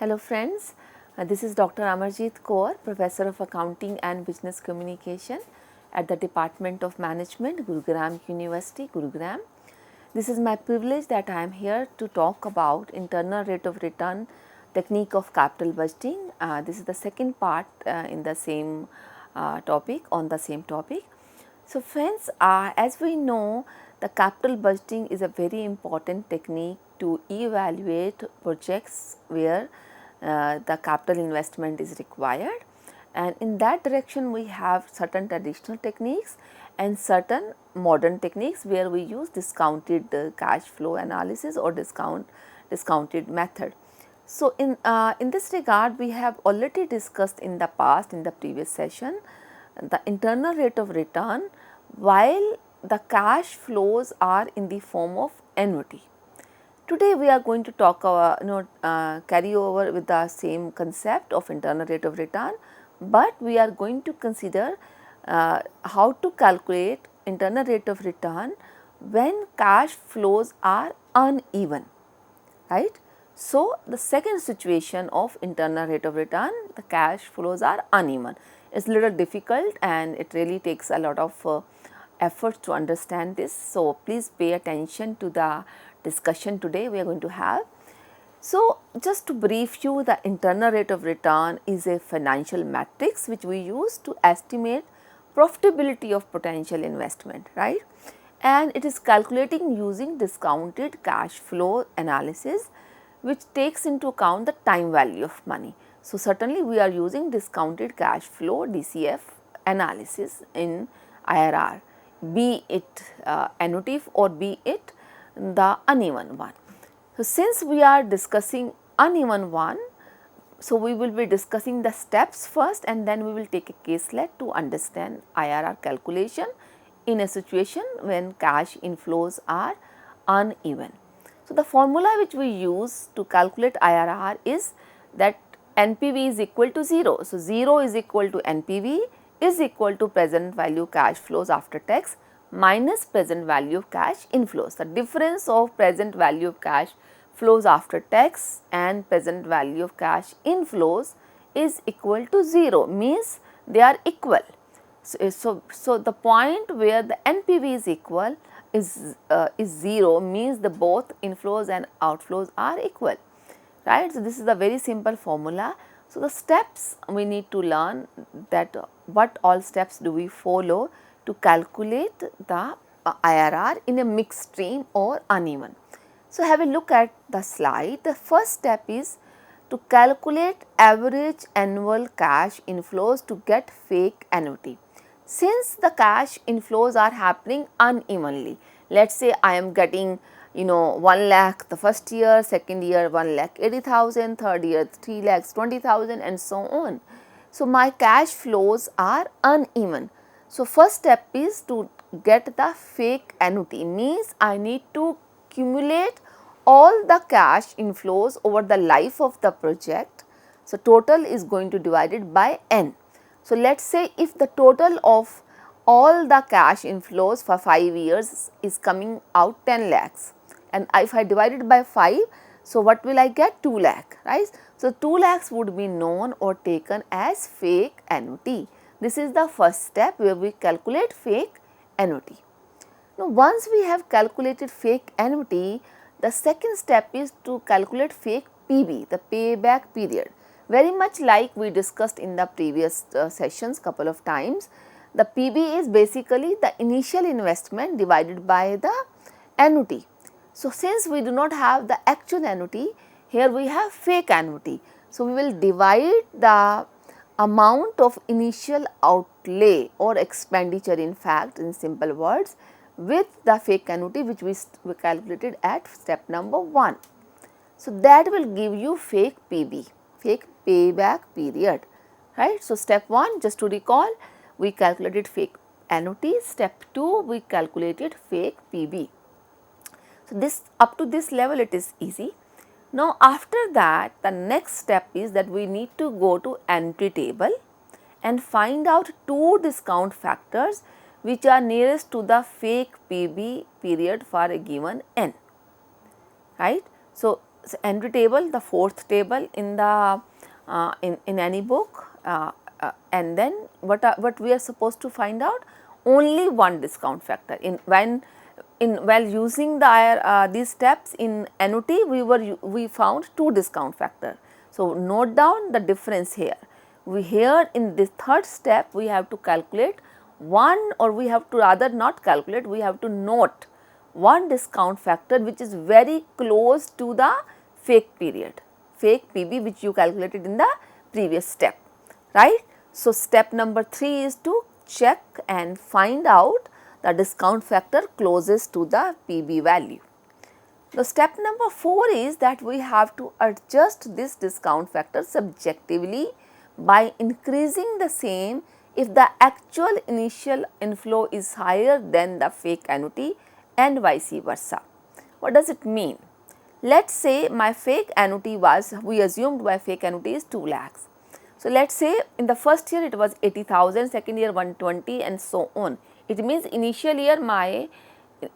Hello friends, this is Dr. Amarjeet Kaur, Professor of Accounting and Business Communication at the Department of Management, Gurugram University, Gurugram. This is my privilege that I am here to talk about internal rate of return technique of capital budgeting. This is the second part in the same topic, on the same topic. So friends, as we know, the capital budgeting is a very important technique to evaluate projects where the capital investment is required, and in that direction we have certain traditional techniques and certain modern techniques where we use discounted cash flow analysis or discounted method. So in this regard, we have already discussed in the past, in the previous session, the internal rate of return while the cash flows are in the form of annuity. Today we are going to talk carry over with the same concept of internal rate of return, but we are going to consider how to calculate internal rate of return when cash flows are uneven, right. So, the second situation of internal rate of return, the cash flows are uneven. It is little difficult and it really takes a lot of efforts to understand this. So, please pay attention to the discussion today we are going to have. So, just to brief you, the internal rate of return is a financial matrix which we use to estimate profitability of potential investment, right, and it is calculating using discounted cash flow analysis which takes into account the time value of money. So, certainly we are using discounted cash flow DCF analysis in IRR, be it annuitive or be it the uneven one. So, since we are discussing uneven one, so we will be discussing the steps first and then we will take a caselet to understand IRR calculation in a situation when cash inflows are uneven. So, the formula which we use to calculate IRR is that NPV is equal to 0. So, 0 is equal to NPV is equal to present value cash flows after tax minus present value of cash inflows. The difference of present value of cash flows after tax and present value of cash inflows is equal to 0, means they are equal. So the point where the NPV is equal is 0, means the both inflows and outflows are equal, right. So, this is a very simple formula. So, the steps we need to learn, that what all steps do we follow to calculate the IRR in a mixed stream or uneven. So, have a look at the slide. The first step is to calculate average annual cash inflows to get fake annuity. Since the cash inflows are happening unevenly, let us say I am getting 1 lakh the first year, second year 1 lakh 80,000, third year 3 lakhs 20,000 and so on. So, my cash flows are uneven. So, first step is to get the fake annuity, means I need to accumulate all the cash inflows over the life of the project. So, total is going to divide it by n. So, let us say if the total of all the cash inflows for 5 years is coming out 10 lakhs and if I divide it by 5, so what will I get? 2 lakh, right. So, 2 lakhs would be known or taken as fake annuity. This is the first step where we calculate fake annuity. Now, once we have calculated fake annuity, the second step is to calculate fake PB, the payback period. Very much like we discussed in the previous sessions couple of times, the PB is basically the initial investment divided by the annuity. So, since we do not have the actual annuity, here we have fake annuity. So, we will divide the amount of initial outlay or expenditure, in fact, in simple words, with the fake annuity which we calculated at step number 1. So, that will give you fake PB, fake payback period, right. So, step 1, just to recall, we calculated fake annuity. Step 2, we calculated fake PB. So, this up to this level it is easy. Now, after that, the next step is that we need to go to entry table and find out 2 discount factors which are nearest to the fake PB period for a given n, right. So, entry table, the fourth table in the in any book, and then what we are supposed to find out? Only one discount factor. While using the these steps in annuity, we found two discount factor. So note down the difference here. Here in this third step we have to calculate one, or we have to rather not calculate, we have to note one discount factor which is very close to the fake period, fake PB, which you calculated in the previous step, right. So step number 3 is to check and find out the discount factor closest to the PB value. The step number 4 is that we have to adjust this discount factor subjectively by increasing the same if the actual initial inflow is higher than the fake annuity and vice versa. What does it mean? Let us say my fake annuity was, we assumed my fake annuity is 2 lakhs. So let us say in the first year it was 80,000, second year 120 and so on. It means initial year my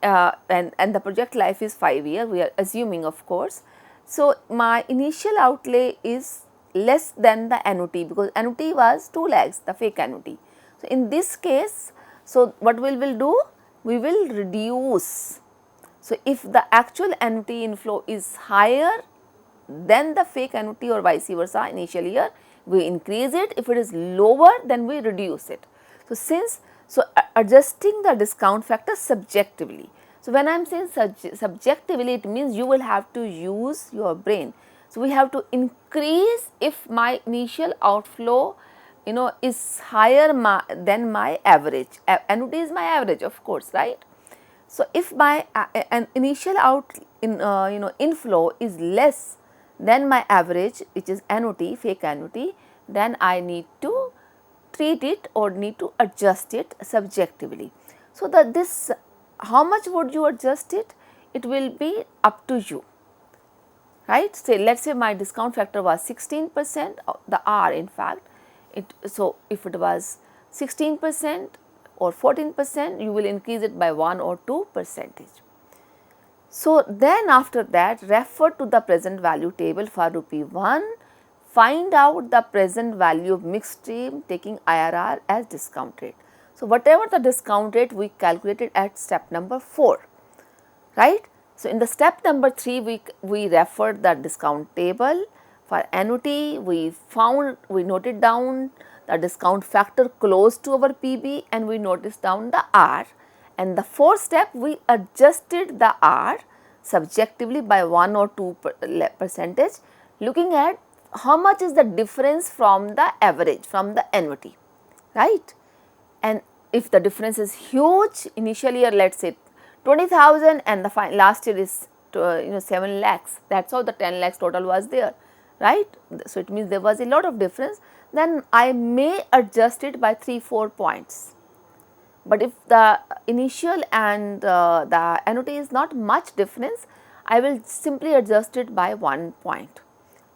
and the project life is 5 years, we are assuming of course. So my initial outlay is less than the annuity, because annuity was 2 lakhs, the fake annuity. So in this case, so what we will do? We will reduce. So if the actual annuity inflow is higher than the fake annuity or vice versa initial year, we increase it. If it is lower, then we reduce it. So adjusting the discount factor subjectively. So when I am saying subjectively, it means you will have to use your brain. So we have to increase if my initial outflow is higher than my average. Annuity is my average, of course, right. So if my an initial inflow is less than my average, which is annuity, fake annuity, then I need to treat it or need to adjust it subjectively. So that this, how much would you adjust it? It will be up to you, right. Say let us say my discount factor was 16%, the R in fact. So if it was 16% or 14%, you will increase it by 1 or 2 percentage. So then after that, refer to the present value table for rupee 1, find out the present value of mixed stream taking IRR as discount rate. So whatever the discount rate we calculated at step number 4, right. So in the step number 3, we referred the discount table. For annuity, we noted down the discount factor close to our PB and we noticed down the R. And the fourth step, we adjusted the R subjectively by 1 or 2 percentage, looking at how much is the difference from the average, from the annuity, right. And if the difference is huge, initial year let us say 20,000 and the last year is 7 lakhs, that is how the 10 lakhs total was there, right. So it means there was a lot of difference, then I may adjust it by 3-4 points. But if the initial and the annuity is not much difference, I will simply adjust it by 1 point.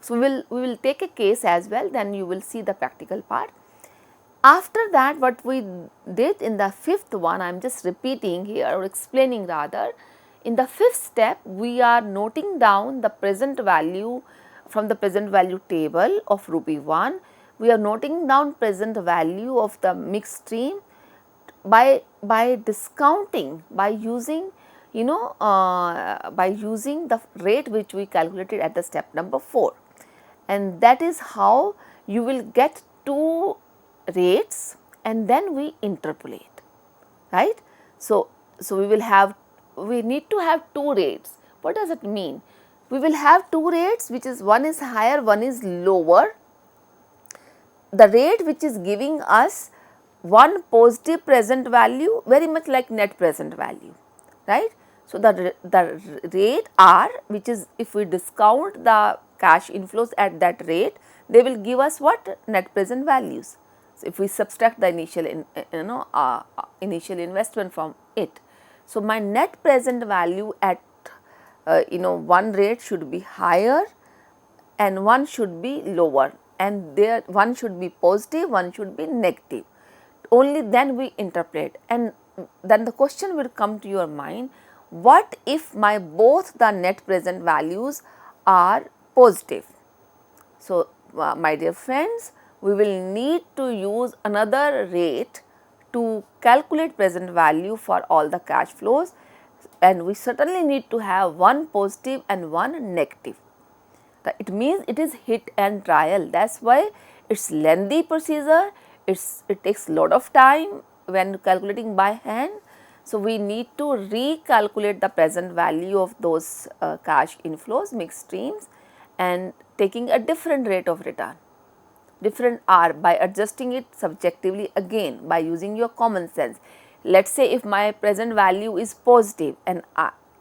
So we will take a case as well, then you will see the practical part. After that, what we did in the fifth one, I am just repeating here or explaining rather. In the fifth step, we are noting down the present value from the present value table of rupee 1. We are noting down present value of the mixed stream by discounting, by using by using the rate which we calculated at the step number 4, and that is how you will get 2 rates and then we interpolate, right. So we need to have 2 rates. What does it mean? We will have 2 rates, which is one is higher, one is lower. The rate which is giving us one positive present value, very much like net present value, right. So the rate R, which is if we discount the cash inflows at that rate, they will give us what? Net present values. So if we subtract the initial initial investment from it. So my net present value at one rate should be higher and one should be lower, and there one should be positive, one should be negative. Only then we interpret, and then the question will come to your mind, what if my both the net present values are positive. So, my dear friends, we will need to use another rate to calculate present value for all the cash flows, and we certainly need to have one positive and one negative. It means it is hit and trial. That is why it is lengthy procedure, it takes lot of time when calculating by hand. So, we need to recalculate the present value of those cash inflows, mixed streams, and taking a different rate of return, different R, by adjusting it subjectively again by using your common sense. Let us say if my present value is positive, and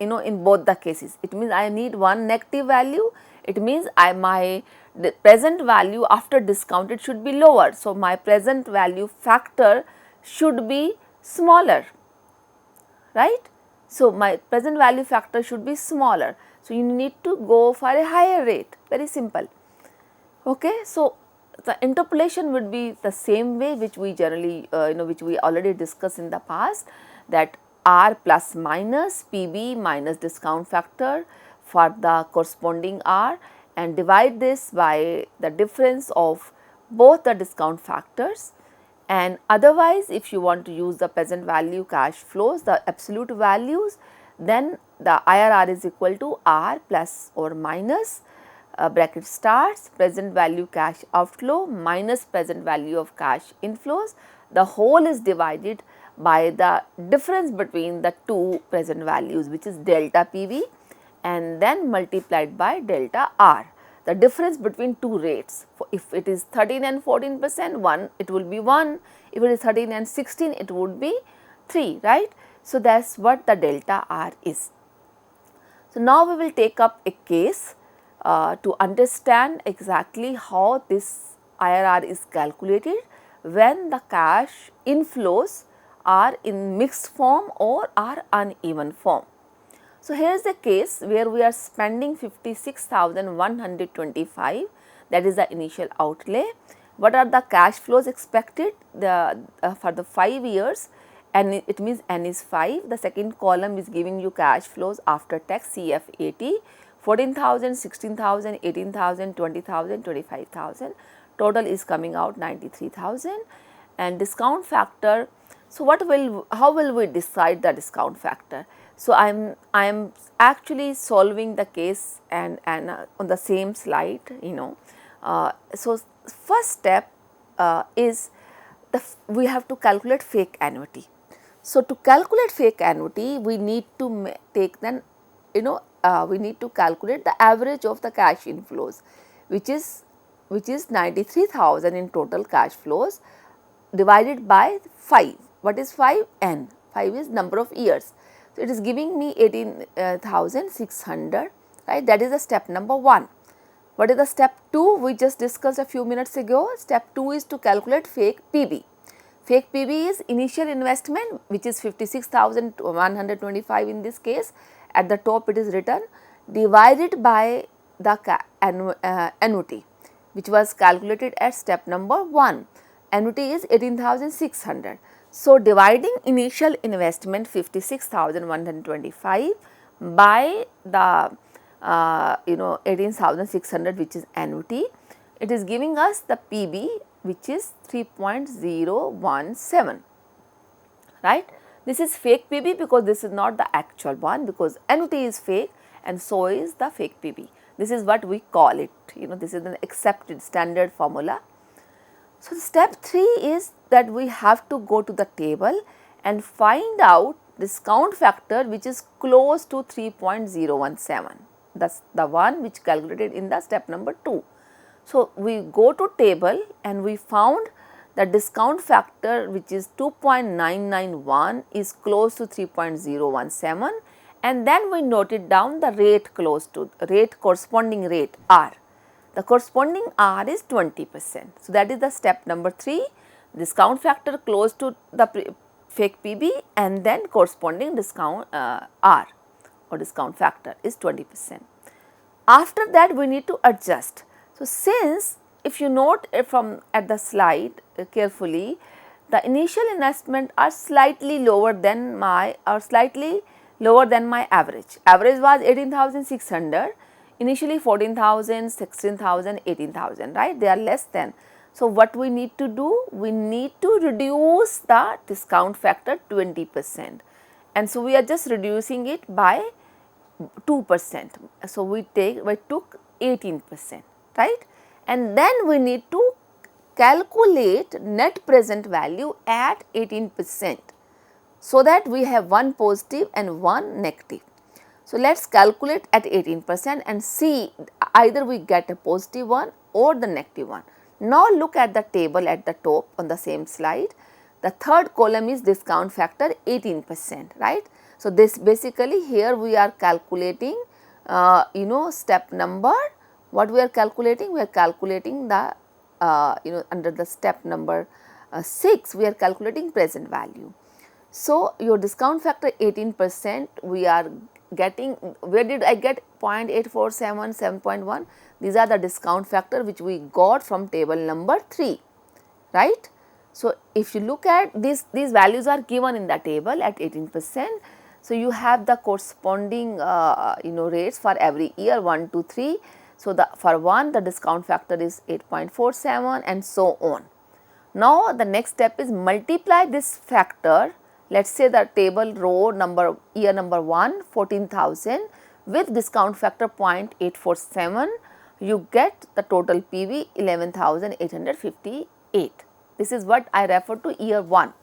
in both the cases, it means I need one negative value. It means the present value after discounted should be lower. So, my present value factor should be smaller, right. So, my present value factor should be smaller. So, you need to go for a higher rate, very simple. Okay. So, the interpolation would be the same way which we generally which we already discussed in the past, that R plus minus PB minus discount factor for the corresponding R, and divide this by the difference of both the discount factors. And otherwise, if you want to use the present value cash flows, the absolute values, then the IRR is equal to R plus or minus bracket starts present value cash outflow minus present value of cash inflows. The whole is divided by the difference between the two present values, which is delta PV, and then multiplied by delta R. The difference between two rates, if it is 13 and 14%, it will be 1, if it is 13 and 16, it would be 3, right. So, that is what the delta R is. So, now we will take up a case to understand exactly how this IRR is calculated when the cash inflows are in mixed form or are uneven form. So, here is a case where we are spending 56,125, that is the initial outlay. What are the cash flows expected for the 5 years, and it means N is 5. The second column is giving you cash flows after tax CF80, 14,000, 16,000, 18,000, 20,000, 25,000. Total is coming out 93,000, and discount factor. So, how will we decide the discount factor? So, I am actually solving the case and on the same slide, So, first step is we have to calculate fake annuity. So, to calculate fake annuity, we need to take then we need to calculate the average of the cash inflows, which is 93,000 in total cash flows, divided by 5. What is 5? N. 5 is number of years. So, it is giving me 18,600, right. That is the step number 1. What is the step 2? We just discussed a few minutes ago. Step 2 is to calculate fake PB. Fake PB is initial investment, which is 56,125 in this case. At the top it is written, divided by the annuity, which was calculated at step number 1. Annuity is 18,600. So, dividing initial investment 56,125 by the 18,600, which is annuity, it is giving us the PB, which is 3.017, right. This is fake PB because this is not the actual one, because annuity is fake and so is the fake PB. This is what we call it, this is an accepted standard formula. So, step 3 is that we have to go to the table and find out discount factor which is close to 3.017, that's the one which calculated in the step number 2. So, we go to table and we found the discount factor, which is 2.991, is close to 3.017, and then we noted down the rate corresponding rate R. The corresponding R is 20%. So, that is the step number 3, discount factor close to the fake PB, and then corresponding discount R or discount factor is 20%. After that, we need to adjust. So, since if you note from at the slide carefully, the initial investment are slightly lower than my average. Average was 18,600. initially 14,000, 16,000, 18,000, right? They are less than. So, what we need to do? We need to reduce the discount factor 20%, and so we are just reducing it by 2%. So, we took 18%, right? And then we need to calculate net present value at 18%, so that we have one positive and one negative. So, let us calculate at 18% and see either we get a positive one or the negative one. Now, look at the table at the top on the same slide. The third column is discount factor 18%, right. So, this basically here we are calculating step number. What we are calculating? We are calculating the under the step number 6, we are calculating present value. So, your discount factor 18%, we are getting, where did I get 0.847, 7.1? These are the discount factor which we got from table number 3, right. So, if you look at these values are given in the table at 18%. So, you have the corresponding rates for every year 1, 2, 3. So, for 1 the discount factor is 8.47 and so on. Now, the next step is multiply this factor. Let us say the table row number year number 1 14,000 with discount factor 0.847, you get the total PV 11,858. This is what I refer to year 1.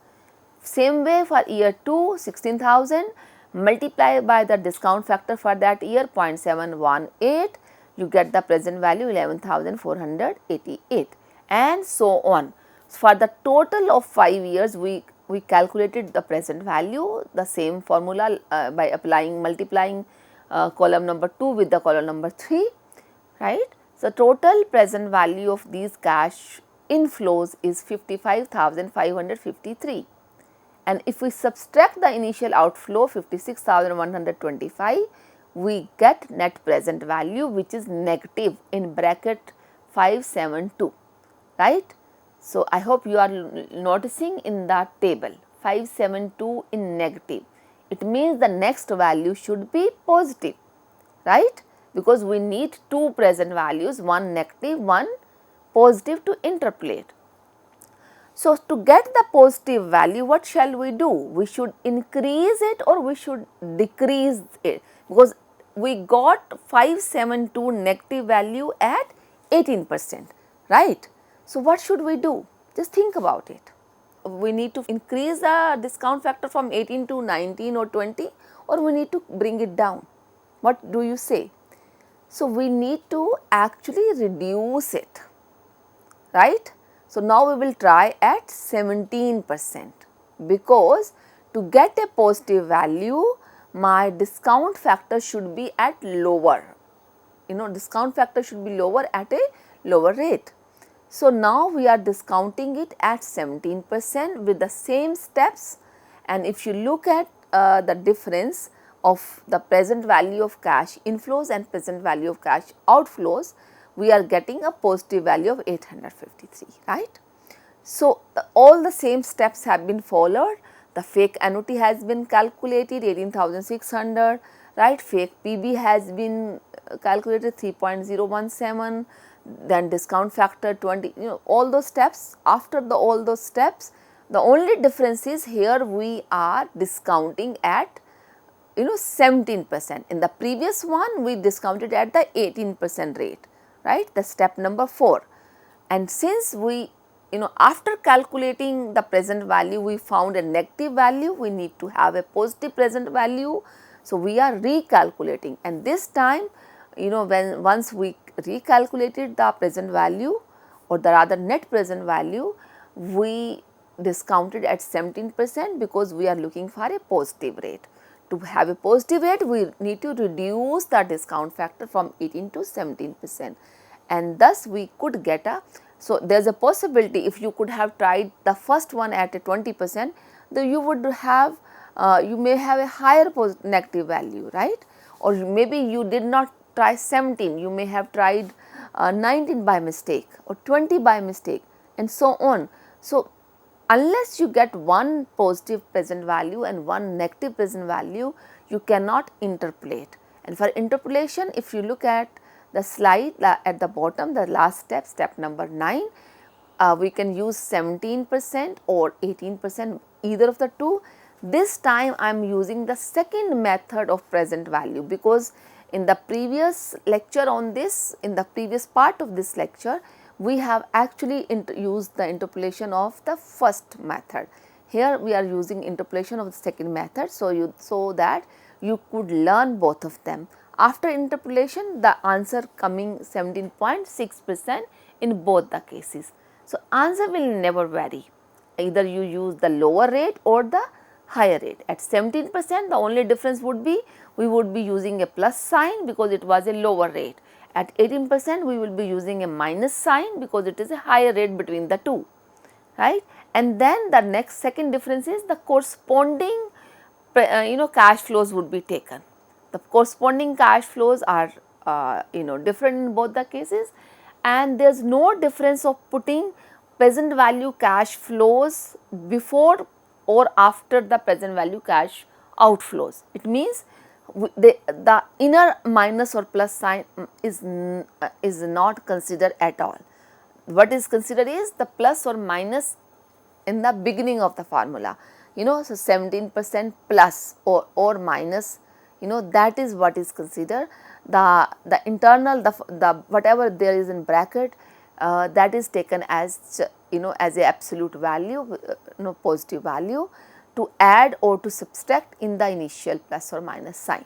Same way for year 2 16,000 multiply by the discount factor for that year 0.718, you get the present value 11,488 and so on. For the total of 5 years we calculated the present value, the same formula by multiplying column number 2 with the column number 3, right. So, total present value of these cash inflows is 55,553, and if we subtract the initial outflow 56,125, we get net present value which is negative in bracket 572, right. So, I hope you are noticing in that table 572 in negative. It means the next value should be positive, right, because we need two present values, one negative, one positive to interpolate. So, to get the positive value, what shall we do? We should increase it or we should decrease it, because we got 572 negative value at 18%, right. So, what should we do? Just think about it. We need to increase the discount factor from 18 to 19 or 20, or we need to bring it down. What do you say? So, we need to actually reduce it, right. So, now we will try at 17%, because to get a positive value my discount factor should be at lower, discount factor should be lower at a lower rate. So, now we are discounting it at 17% with the same steps, and if you look at the difference of the present value of cash inflows and present value of cash outflows, we are getting a positive value of 853, right. So, all the same steps have been followed. The fake annuity has been calculated 18,600, right. Fake PB has been calculated 3.017, then discount factor 20, all those steps. After all those steps, the only difference is here we are discounting at 17%. In the previous one we discounted at the 18% rate, right, the step number 4. And since we after calculating the present value we found a negative value, we need to have a positive present value. So, we are recalculating, and this time once we recalculated the present value, or the rather net present value, we discounted at 17%, because we are looking for a positive rate. To have a positive rate, we need to reduce the discount factor from 18 to 17%, and thus we could get a. So, there is a possibility if you could have tried the first one at a 20%, then you would have you may have a higher negative value, right, or maybe you did not try 17, you may have tried 19 by mistake or 20 by mistake and so on. So, unless you get one positive present value and one negative present value, you cannot interpolate. And for interpolation, if you look at the slide at the bottom, the last step, step number 9, we can use 17% or 18%, either of the two. This time I am using the second method of present value, because in the previous lecture on this, in the previous part of this lecture, we have actually used the interpolation of the first method. Here we are using interpolation of the second method, so that you could learn both of them. After interpolation, the answer coming 17.6% in both the cases. So, answer will never vary, either you use the lower rate or the higher rate. At 17%, the only difference would be we would be using a plus sign because it was a lower rate. At 18%, we will be using a minus sign because it is a higher rate between the two, right. And then the next second difference is the corresponding cash flows would be taken. The corresponding cash flows are different in both the cases, and there is no difference of putting present value cash flows before or after the present value cash outflows. It means the inner minus or plus sign is not considered at all. What is considered is the plus or minus in the beginning of the formula, so 17% plus or minus, that is what is considered. The internal, the whatever there is in bracket, that is taken as as a absolute value, positive value to add or to subtract in the initial plus or minus sign.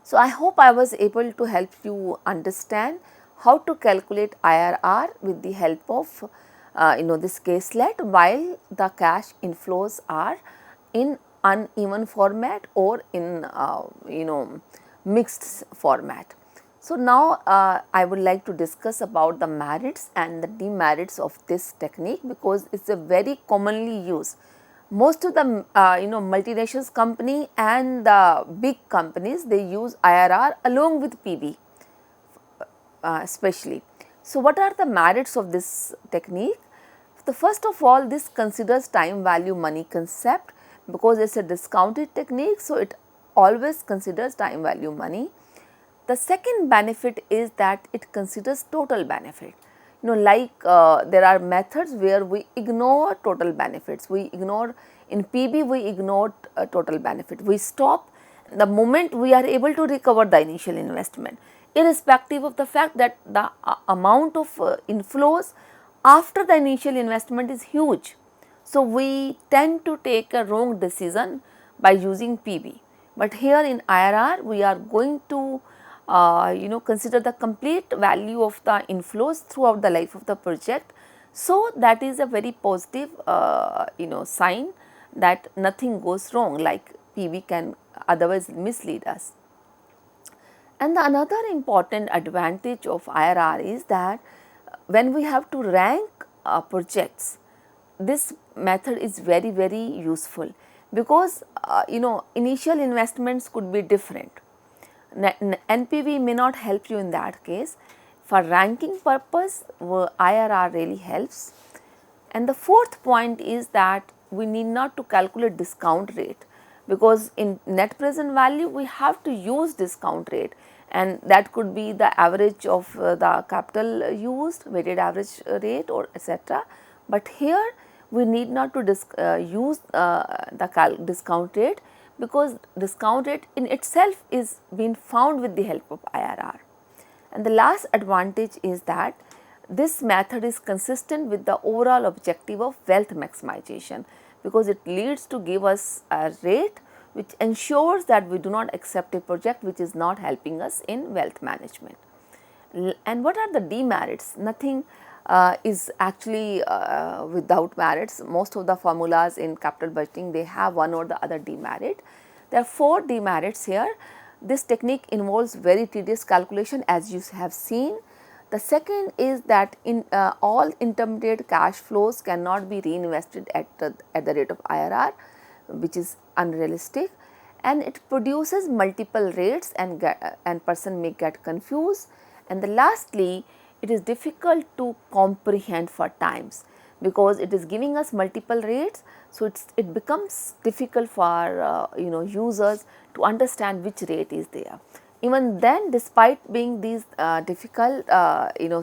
So, I hope I was able to help you understand how to calculate IRR with the help of this caselet, while the cash inflows are in uneven format or in mixed format. So, now I would like to discuss about the merits and the demerits of this technique, because it is a very commonly used. Most of the multinational company and the big companies, they use IRR along with PB especially. So, what are the merits of this technique? The first of all, this considers time value money concept, because it is a discounted technique. So, it always considers time value money. The second benefit is that it considers total benefit. There are methods where we ignore total benefits. We ignore in PB, we ignore total benefit. We stop the moment we are able to recover the initial investment, irrespective of the fact that the amount of inflows after the initial investment is huge. So, we tend to take a wrong decision by using PB, but here in IRR we are going to consider the complete value of the inflows throughout the life of the project. So, that is a very positive sign that nothing goes wrong, like PB can otherwise mislead us. And the another important advantage of IRR is that when we have to rank projects, this method is very, very useful, because initial investments could be different. NPV may not help you in that case. For ranking purpose, IRR really helps. And the fourth point is that we need not to calculate discount rate, because in net present value we have to use discount rate, and that could be the average of the capital used, weighted average rate, or etc. But here we need not to use the discount rate, because discount rate in itself is being found with the help of IRR. And the last advantage is that this method is consistent with the overall objective of wealth maximization, because it leads to give us a rate which ensures that we do not accept a project which is not helping us in wealth management. And what are the demerits? Nothing is actually without merits. Most of the formulas in capital budgeting, they have one or the other demerit. There are 4 demerits here. This technique involves very tedious calculation, as you have seen. The second is that in all intermediate cash flows cannot be reinvested at the rate of IRR, which is unrealistic, and it produces multiple rates, and person may get confused. And lastly, it is difficult to comprehend for times, because it is giving us multiple rates. So, it becomes difficult for users to understand which rate is there. Even then, despite being these difficult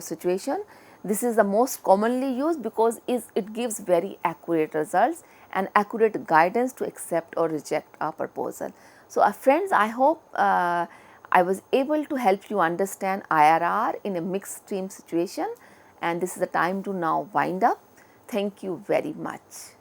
situation, this is the most commonly used because it gives very accurate results and accurate guidance to accept or reject a proposal. So, friends, I hope I was able to help you understand IRR in a mixed stream situation, and this is the time to now wind up. Thank you very much.